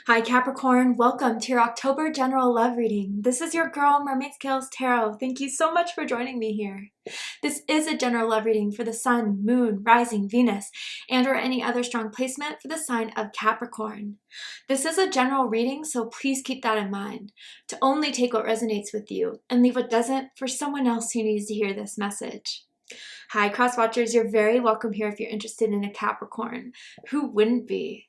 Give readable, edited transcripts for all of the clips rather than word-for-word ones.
Hi Capricorn, welcome to your October general love reading. This is your girl Mermaid Tarot. Thank you so much for joining me here. This is a general love reading for the Sun, Moon, Rising, Venus, and or any other strong placement for the sign of Capricorn. This is a general reading, so please keep that in mind, to only take what resonates with you and leave what doesn't for someone else who needs to hear this message. Hi Cross Watchers, you're very welcome here if you're interested in a Capricorn. Who wouldn't be?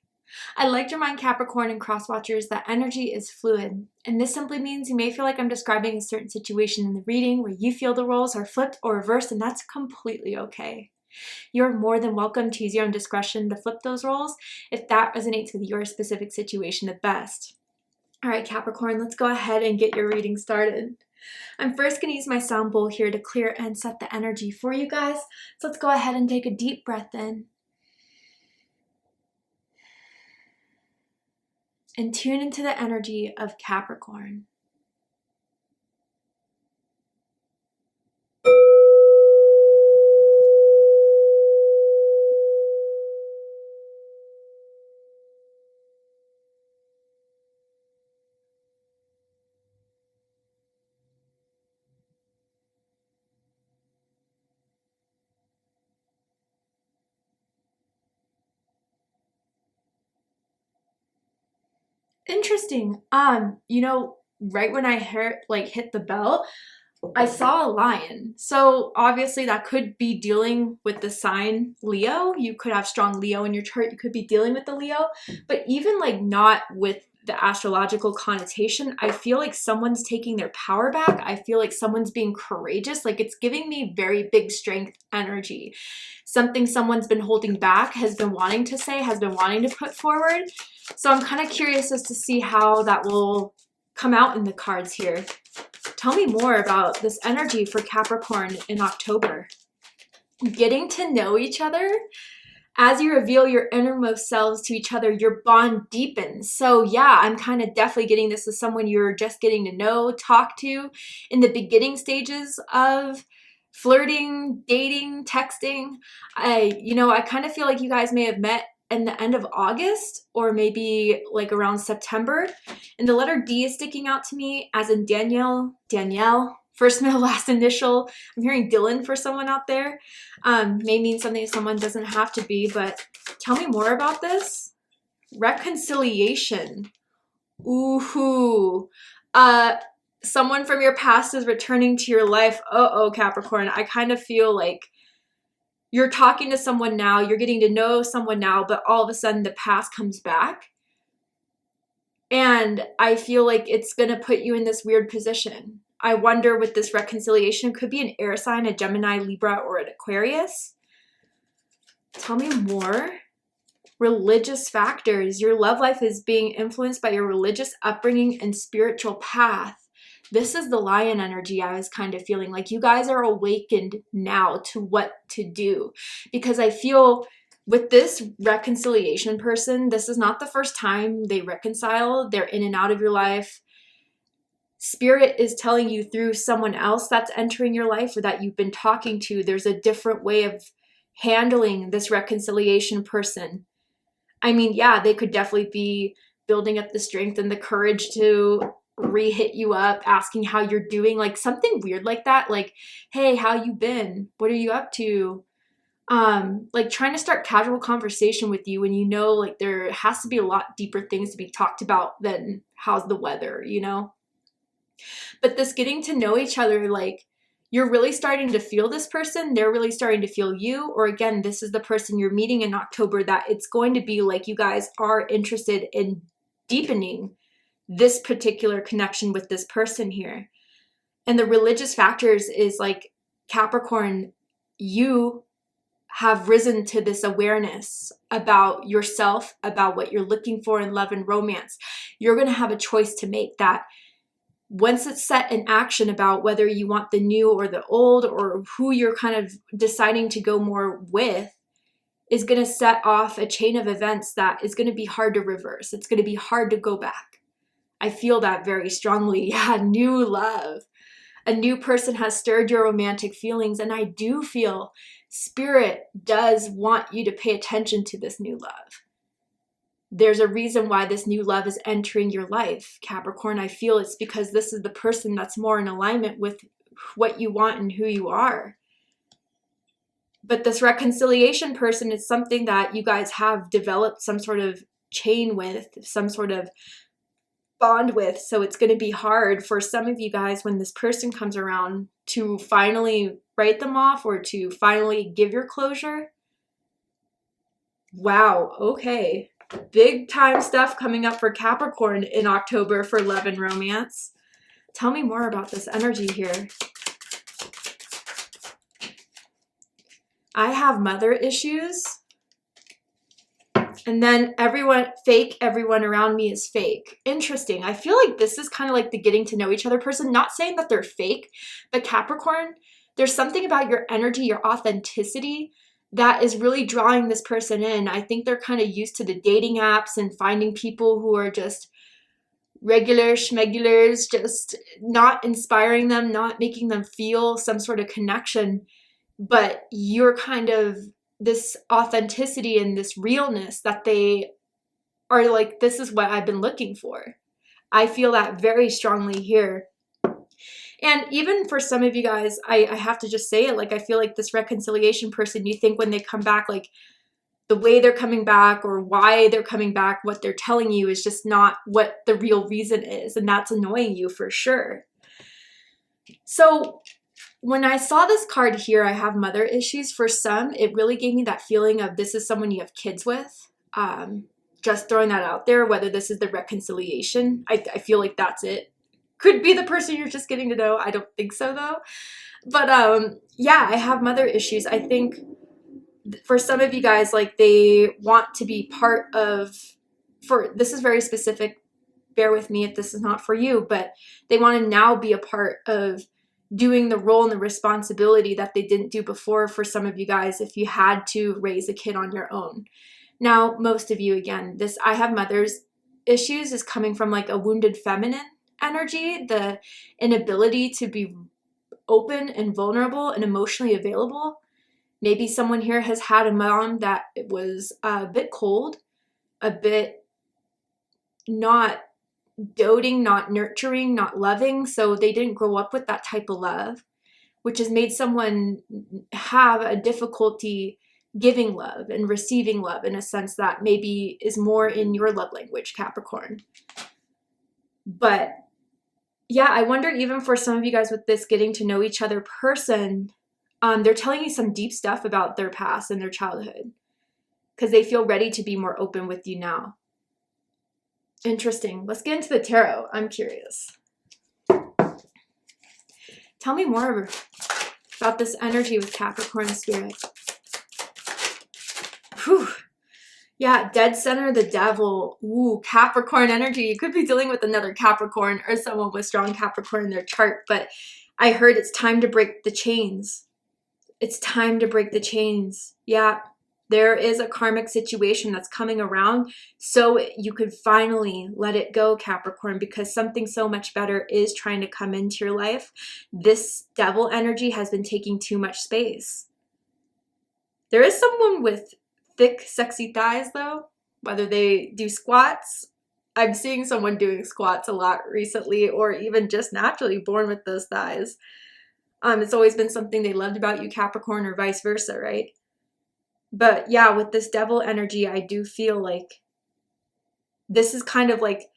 I like to remind Capricorn and Cross Watchers that energy is fluid, and this simply means you may feel like I'm describing a certain situation in the reading where you feel the roles are flipped or reversed, and that's completely okay. You're more than welcome to use your own discretion to flip those roles if that resonates with your specific situation the best. All right, Capricorn, let's go ahead and get your reading started. I'm first going to use my sound bowl here to clear and set the energy for you guys, so let's go ahead and take a deep breath in. And tune into the energy of Capricorn. Interesting. Right when I hit the bell, I saw a lion. So obviously that could be dealing with the sign Leo. You could have strong Leo in your chart. You could be dealing with the Leo, but even not with the astrological connotation, I feel like someone's taking their power back. I feel like someone's being courageous. Like it's giving me very big strength energy. Something someone's been holding back, has been wanting to say, has been wanting to put forward. So I'm kind of curious as to see how that will come out in the cards here. Tell me more about this energy for Capricorn in October. Getting to know each other. As you reveal your innermost selves to each other, your bond deepens. So yeah, I'm kind of definitely getting this as someone you're just getting to know, talk to in the beginning stages of flirting, dating, texting. I kind of feel like you guys may have met in the end of August or maybe around September. And the letter D is sticking out to me as in Danielle, first, middle, last initial. I'm hearing Dylan for someone out there. May mean something to someone, doesn't have to be, but tell me more about this. Reconciliation. Ooh. Someone from your past is returning to your life. Uh-oh, Capricorn. I kind of feel like you're talking to someone now, you're getting to know someone now, but all of a sudden the past comes back. And I feel like it's going to put you in this weird position. I wonder with this reconciliation, it could be an air sign, a Gemini, Libra, or an Aquarius. Tell me more. Religious factors. Your love life is being influenced by your religious upbringing and spiritual path. This is the lion energy I was kind of feeling. Like you guys are awakened now to what to do. Because I feel with this reconciliation person, this is not the first time they reconcile. They're in and out of your life. Spirit is telling you through someone else that's entering your life or that you've been talking to, there's a different way of handling this reconciliation person. I mean, yeah, they could definitely be building up the strength and the courage to re-hit you up, asking how you're doing, like something weird like that. Like, hey, how you been? What are you up to? Trying to start casual conversation with you when you know there has to be a lot deeper things to be talked about than how's the weather, But this getting to know each other, you're really starting to feel this person, they're really starting to feel you, or again, this is the person you're meeting in October, that it's going to be like you guys are interested in deepening this particular connection with this person here. And the religious factors is Capricorn, you have risen to this awareness about yourself, about what you're looking for in love and romance. You're going to have a choice to make that once it's set in action about whether you want the new or the old or who you're kind of deciding to go more with, is going to set off a chain of events that is going to be hard to reverse. It's going to be hard to go back. I feel that very strongly. Yeah, new love. A new person has stirred your romantic feelings, and I do feel Spirit does want you to pay attention to this new love. there's a reason why this new love is entering your life, Capricorn. I feel it's because this is the person that's more in alignment with what you want and who you are. But this reconciliation person is something that you guys have developed some sort of chain with, some sort of bond with. So it's going to be hard for some of you guys when this person comes around to finally write them off or to finally give your closure. Wow, okay. Big time stuff coming up for Capricorn in October for love and romance. Tell me more about this energy here. I have mother issues. And then everyone around me is fake. Interesting. I feel like this is kind of like the getting to know each other person. Not saying that they're fake, but Capricorn, there's something about your energy, your authenticity that is really drawing this person in. I think they're kind of used to the dating apps and finding people who are just regular schmegulars, just not inspiring them, not making them feel some sort of connection. But you're kind of this authenticity and this realness that they are like, this is what I've been looking for. I feel that very strongly here. And even for some of you guys, I have to just say it, like, I feel like this reconciliation person, you think when they come back, like the way they're coming back or why they're coming back, what they're telling you is just not what the real reason is. And that's annoying you for sure. So when I saw this card here, I have mother issues. For some, it really gave me that feeling of this is someone you have kids with. Just throwing that out there, whether this is the reconciliation. I feel like that's it. Could be the person you're just getting to know. I don't think so though. But yeah, I have mother issues. I think for some of you guys, like they want to be part of, this is very specific. Bear with me if this is not for you, but they want to now be a part of doing the role and the responsibility that they didn't do before. For some of you guys, if you had to raise a kid on your own. Now, most of you, again, this I have mother's issues is coming from like a wounded feminine energy, the inability to be open and vulnerable and emotionally available. Maybe someone here has had a mom that was a bit cold, a bit not doting, not nurturing, not loving. So they didn't grow up with that type of love, which has made someone have a difficulty giving love and receiving love in a sense that maybe is more in your love language, Capricorn. But yeah, I wonder even for some of you guys with this getting to know each other person, they're telling you some deep stuff about their past and their childhood because they feel ready to be more open with you now. Interesting. Let's get into the tarot. I'm curious. Tell me more about this energy with Capricorn spirit. Whew. Yeah, dead center, the devil. Ooh, Capricorn energy. You could be dealing with another Capricorn or someone with strong Capricorn in their chart, but I heard it's time to break the chains. It's time to break the chains. Yeah, there is a karmic situation that's coming around, so you could finally let it go, Capricorn, because something so much better is trying to come into your life. This devil energy has been taking too much space. There is someone with thick, sexy thighs, though, whether they do squats. I'm seeing someone doing squats a lot recently, or even just naturally born with those thighs. It's always been something they loved about you, Capricorn, or vice versa, right? But yeah, with this devil energy, I do feel like this is kind of like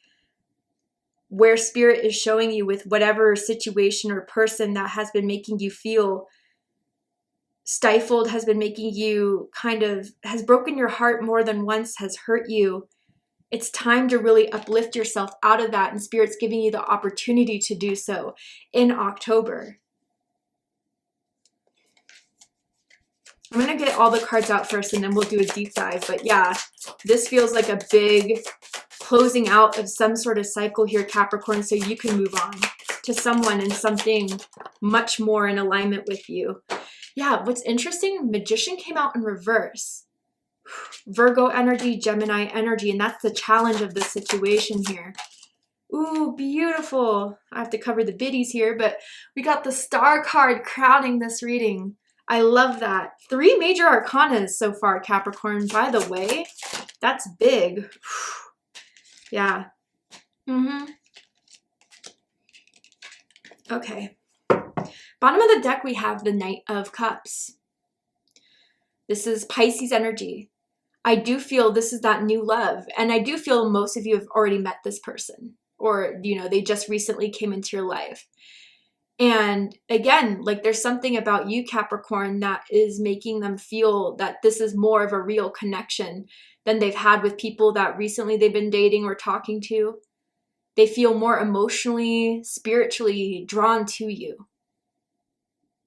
where spirit is showing you with whatever situation or person that has been making you feel stifled, has been making you has broken your heart more than once, has hurt you. It's time to really uplift yourself out of that, and spirit's giving you the opportunity to do so in October. I'm going to get all the cards out first and then we'll do a deep dive. But yeah, this feels like a big closing out of some sort of cycle here, Capricorn, so you can move on to someone and something much more in alignment with you. Yeah, what's interesting, Magician came out in reverse. Virgo energy, Gemini energy, and that's the challenge of this situation here. Ooh, beautiful. I have to cover the biddies here, but we got the Star card crowning this reading. I love that. 3 major arcanas so far, Capricorn. By the way, That's big. Yeah. Okay. Bottom of the deck, we have the Knight of Cups. This is Pisces energy. I do feel this is that new love. And I do feel most of you have already met this person. Or, you know, they just recently came into your life. And again, like there's something about you, Capricorn, that is making them feel that this is more of a real connection than they've had with people that recently they've been dating or talking to. They feel more emotionally, spiritually drawn to you.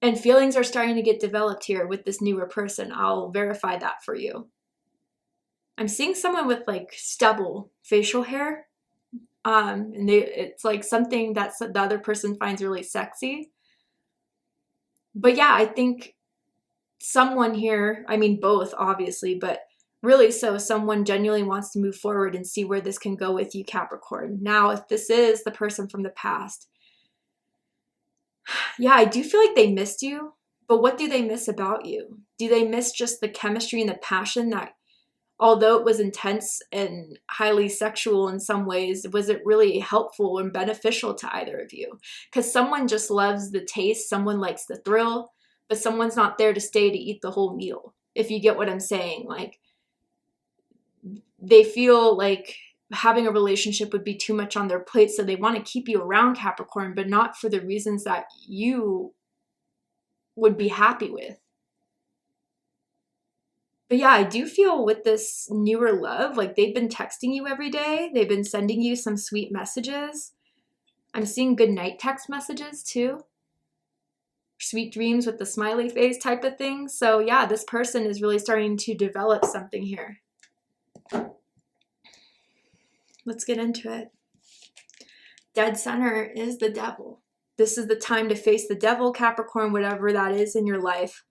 And feelings are starting to get developed here with this newer person. I'll verify that for you. I'm seeing someone with like stubble facial hair. And it's like something that the other person finds really sexy. But yeah, I think someone here, I mean both obviously, but really so someone genuinely wants to move forward and see where this can go with you, Capricorn. Now, if this is the person from the past, yeah, I do feel like they missed you, but what do they miss about you? Do they miss just the chemistry and the passion that, although it was intense and highly sexual in some ways, was it really helpful and beneficial to either of you? Because someone just loves the taste, someone likes the thrill, but someone's not there to stay to eat the whole meal, if you get what I'm saying. Like, they feel like having a relationship would be too much on their plate, so they want to keep you around, Capricorn, but not for the reasons that you would be happy with. But yeah, I do feel with this newer love, like they've been texting you every day. They've been sending you some sweet messages. I'm seeing good night text messages too. Sweet dreams with the smiley face type of thing. So yeah, this person is really starting to develop something here. Let's get into it. Dead center is the devil. This is the time to face the devil, Capricorn, whatever that is in your life.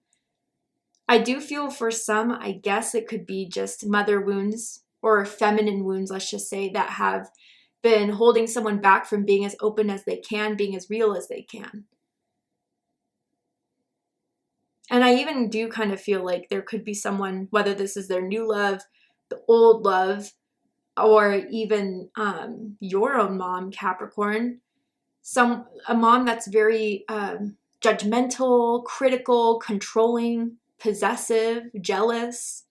I do feel for some, I guess it could be just mother wounds or feminine wounds, let's just say, that have been holding someone back from being as open as they can, being as real as they can. And I even do kind of feel like there could be someone, whether this is their new love, the old love, or even your own mom, Capricorn, a mom that's very judgmental, critical, controlling, possessive, jealous,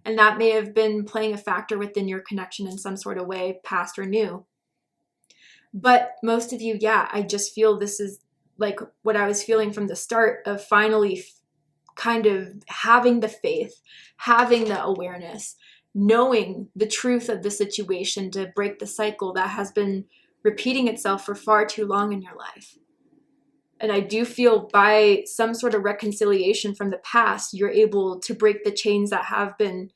and that may have been playing a factor within your connection in some sort of way, past or new. But most of you, yeah, I just feel this is like what I was feeling from the start of finally kind of having the faith, having the awareness, knowing the truth of the situation to break the cycle that has been repeating itself for far too long in your life. And I do feel by some sort of reconciliation from the past, you're able to break the chains that have been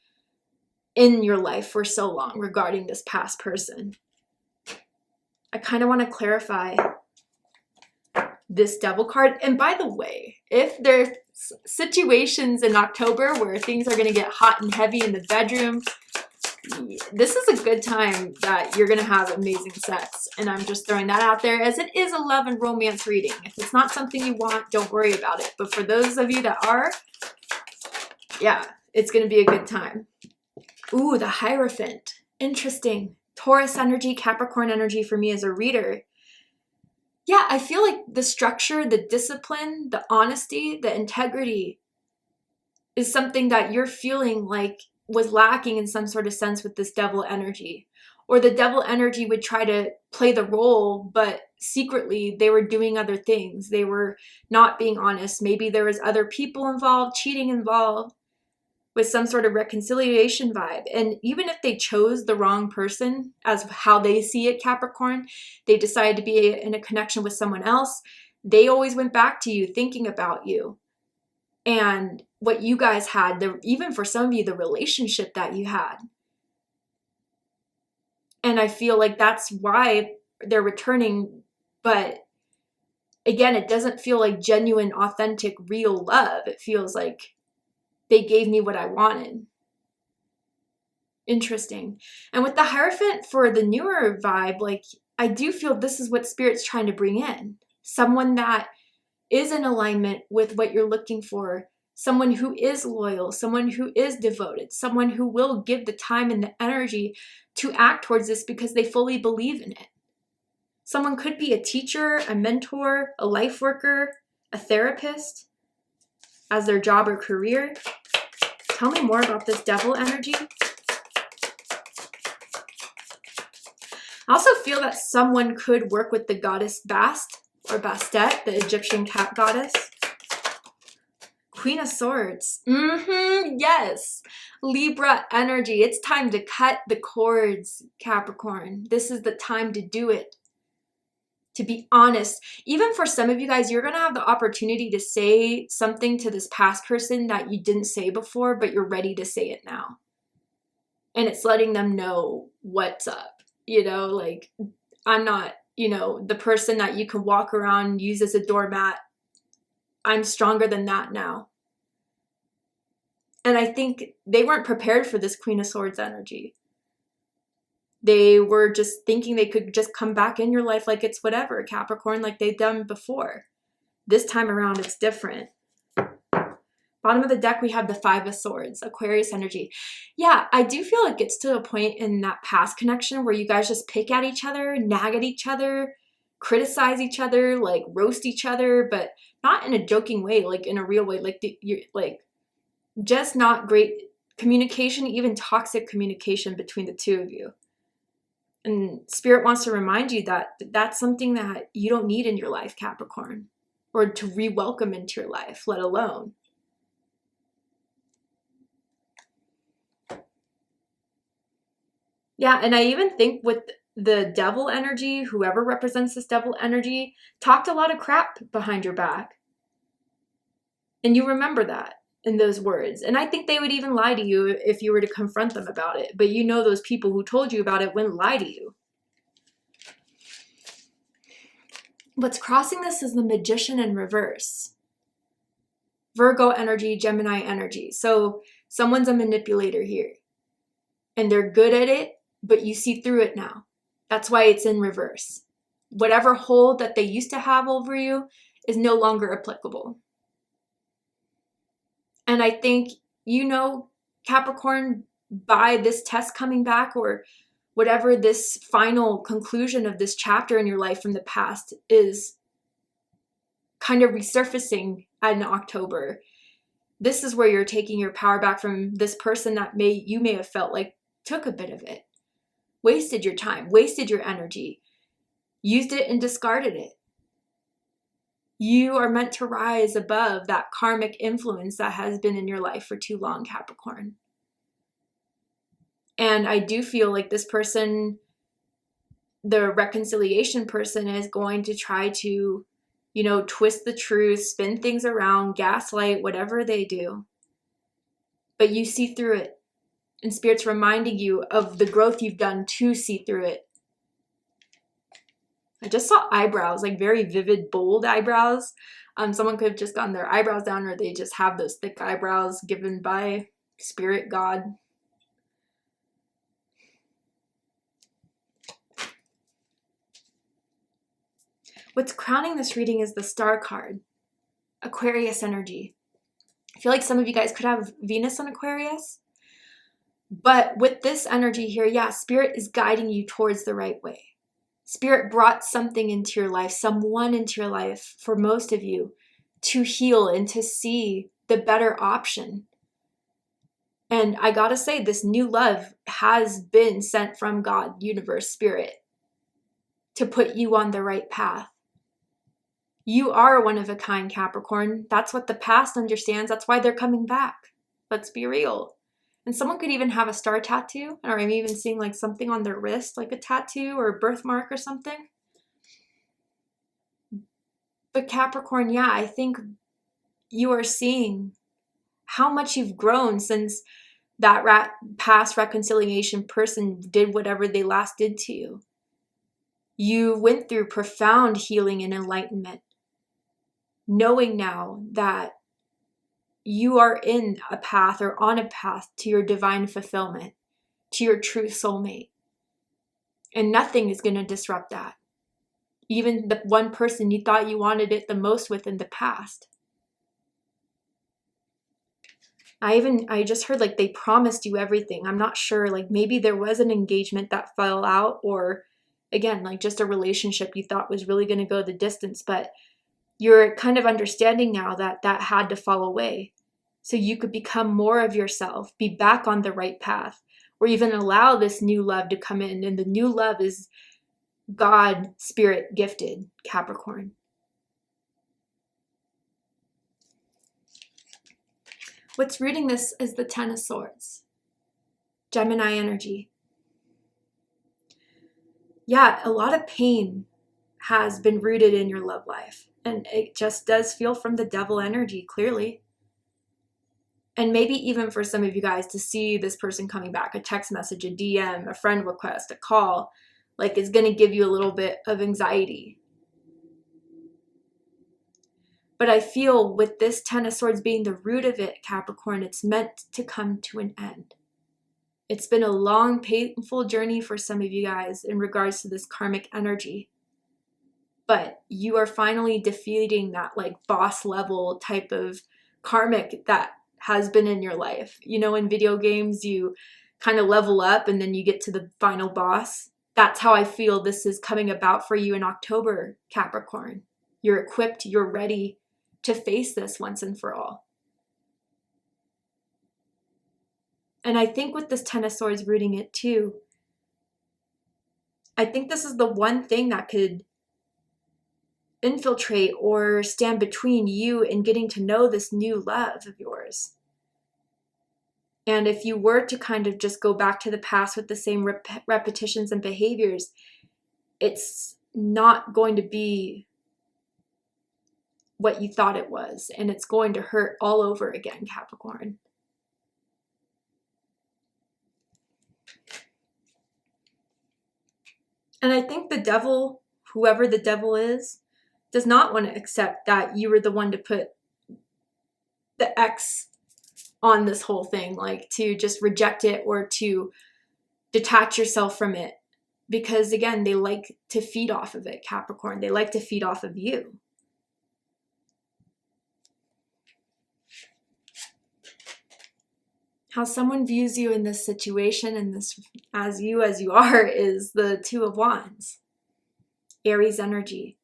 in your life for so long regarding this past person. I kind of want to clarify this devil card. And by the way, if there's situations in October where things are going to get hot and heavy in the bedroom, this is a good time that you're going to have amazing sex. And I'm just throwing that out there, as it is a love and romance reading. If it's not something you want, don't worry about it. But for those of you that are, yeah, it's going to be a good time. Ooh, the Hierophant. Interesting. Taurus energy, Capricorn energy for me as a reader. Yeah, I feel like the structure, the discipline, the honesty, the integrity is something that you're feeling like was lacking in some sort of sense with this devil energy. Or the devil energy would try to play the role, but secretly they were doing other things. They were not being honest. Maybe there was other people involved, cheating involved, with some sort of reconciliation vibe. And even if they chose the wrong person as how they see it, Capricorn, they decided to be in a connection with someone else, they always went back to you thinking about you. And what you guys had, even for some of you, the relationship that you had. And I feel like that's why they're returning. But again, it doesn't feel like genuine, authentic, real love. It feels like they gave me what I wanted. Interesting. And with the Hierophant for the newer vibe, like I do feel this is what Spirit's trying to bring in. Someone that is in alignment with what you're looking for. someone who is loyal, someone who is devoted, someone who will give the time and the energy to act towards this because they fully believe in it. Someone could be a teacher, a mentor, a life worker, a therapist as their job or career. Tell me more about this devil energy. I also feel that someone could work with the goddess Bast or Bastet, the Egyptian cat goddess. Queen of Swords. Yes. Libra energy. It's time to cut the cords, Capricorn. This is the time to do it. To be honest, even for some of you guys, you're going to have the opportunity to say something to this past person that you didn't say before, but you're ready to say it now. And it's letting them know what's up. You know, like, I'm not, you know, the person that you can walk around and use as a doormat. I'm stronger than that now. And I think they weren't prepared for this Queen of Swords energy. They were just thinking they could just come back in your life like it's whatever, Capricorn, like they've done before. This time around, it's different. Bottom of the deck, we have the Five of Swords, Aquarius energy. Yeah, I do feel it gets to a point in that past connection where you guys just pick at each other, nag at each other, criticize each other, like roast each other, but not in a joking way, like in a real way, like you're like just not great communication, even toxic communication between the two of you. And Spirit wants to remind you that that's something that you don't need in your life, Capricorn, or to re-welcome into your life, let alone. Yeah, and I even think with the devil energy, whoever represents this devil energy, talked a lot of crap behind your back. And you remember that in those words. And I think they would even lie to you if you were to confront them about it. But you know those people who told you about it wouldn't lie to you. What's crossing this is the Magician in reverse. Virgo energy, Gemini energy. So someone's a manipulator here. And they're good at it, but you see through it now. That's why it's in reverse. Whatever hold that they used to have over you is no longer applicable. And I think, you know, Capricorn, by this test coming back or whatever this final conclusion of this chapter in your life from the past is kind of resurfacing in October. This is where you're taking your power back from this person that you may have felt like took a bit of it, wasted your time, wasted your energy, used it and discarded it. You are meant to rise above that karmic influence that has been in your life for too long, Capricorn. And I do feel like this person, the reconciliation person, is going to try to, you know, twist the truth, spin things around, gaslight, whatever they do. But you see through it. And Spirit's reminding you of the growth you've done to see through it. I just saw eyebrows, like very vivid, bold eyebrows. Someone could have just gotten their eyebrows down, or they just have those thick eyebrows given by Spirit, God. What's crowning this reading is the Star card, Aquarius energy. I feel like some of you guys could have Venus in Aquarius. But with this energy here, yeah, Spirit is guiding you towards the right way. Spirit brought something into your life, someone into your life, for most of you, to heal and to see the better option. And I gotta say, this new love has been sent from God, universe, Spirit, to put you on the right path. You are one of a kind, Capricorn. That's what the past understands. That's why they're coming back. Let's be real. And someone could even have a star tattoo, or I'm even seeing like something on their wrist, like a tattoo or a birthmark or something. But Capricorn, yeah, I think you are seeing how much you've grown since that past reconciliation person did whatever they last did to you. You went through profound healing and enlightenment, knowing now that you are in a path or on a path to your divine fulfillment, to your true soulmate. And nothing is going to disrupt that. Even the one person you thought you wanted it the most with in the past. I just heard like they promised you everything. I'm not sure, like maybe there was an engagement that fell out, or again, like just a relationship you thought was really going to go the distance, but you're kind of understanding now that that had to fall away so you could become more of yourself, be back on the right path, or even allow this new love to come in. And the new love is God spirit gifted, Capricorn. What's rooting this is the Ten of Swords, Gemini energy. Yeah, a lot of pain has been rooted in your love life. And it just does feel from the devil energy, clearly. And maybe even for some of you guys to see this person coming back, a text message, a DM, a friend request, a call, like is going to give you a little bit of anxiety. But I feel with this Ten of Swords being the root of it, Capricorn, it's meant to come to an end. It's been a long, painful journey for some of you guys in regards to this karmic energy. But you are finally defeating that like boss level type of karmic that has been in your life. You know, in video games, you kind of level up and then you get to the final boss. That's how I feel this is coming about for you in October, Capricorn. You're equipped, you're ready to face this once and for all. And I think with this Ten of Swords rooting it too, I think this is the one thing that could infiltrate or stand between you and getting to know this new love of yours. And if you were to kind of just go back to the past with the same repetitions and behaviors, it's not going to be what you thought it was, and it's going to hurt all over again, Capricorn. And I think the devil, whoever the devil is, does not want to accept that you were the one to put the X on this whole thing, like to just reject it or to detach yourself from it. Because again, they like to feed off of it, Capricorn. They like to feed off of you. How someone views you in this situation and this as you are is the Two of Wands. Aries energy.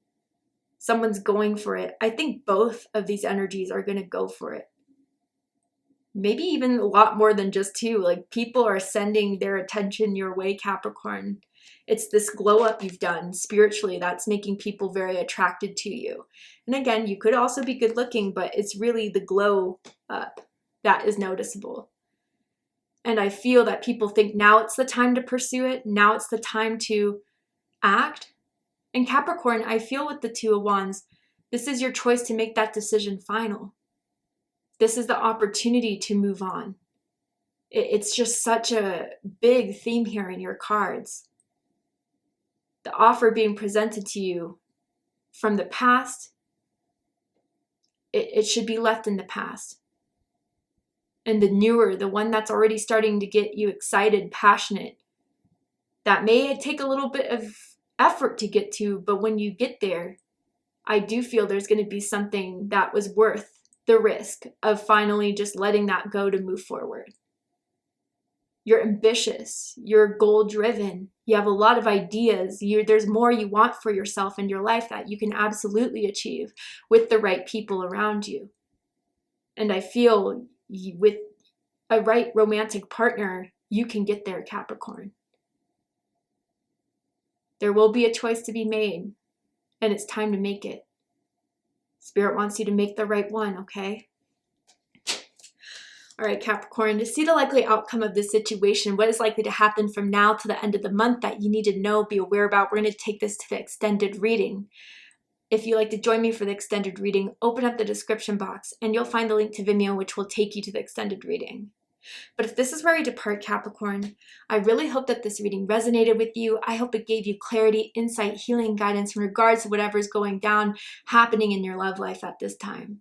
Someone's going for it. I think both of these energies are going to go for it. Maybe even a lot more than just two. Like people are sending their attention your way, Capricorn. It's this glow up you've done spiritually that's making people very attracted to you. And again, you could also be good looking, but it's really the glow up that is noticeable. And I feel that people think now it's the time to pursue it. Now it's the time to act. And Capricorn, I feel with the Two of Wands, this is your choice to make that decision final. This is the opportunity to move on. It's just such a big theme here in your cards. The offer being presented to you from the past, it should be left in the past. And the newer, the one that's already starting to get you excited, passionate, that may take a little bit of effort to get to, but when you get there, I do feel there's going to be something that was worth the risk of finally just letting that go to move forward. You're ambitious, you're goal-driven, you have a lot of ideas, there's more you want for yourself in your life that you can absolutely achieve with the right people around you. And I feel with a right romantic partner, you can get there, Capricorn. There will be a choice to be made, and it's time to make it. Spirit wants you to make the right one, okay? All right, Capricorn, to see the likely outcome of this situation, what is likely to happen from now to the end of the month that you need to know, be aware about, we're going to take this to the extended reading. If you'd like to join me for the extended reading, open up the description box and you'll find the link to Vimeo, which will take you to the extended reading. But if this is where you depart, Capricorn, I really hope that this reading resonated with you. I hope it gave you clarity, insight, healing, guidance in regards to whatever's going down, happening in your love life at this time.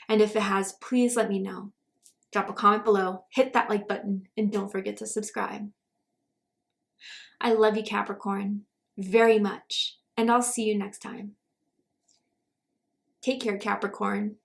And if it has, please let me know. Drop a comment below, hit that like button, and don't forget to subscribe. I love you, Capricorn, very much, and I'll see you next time. Take care, Capricorn.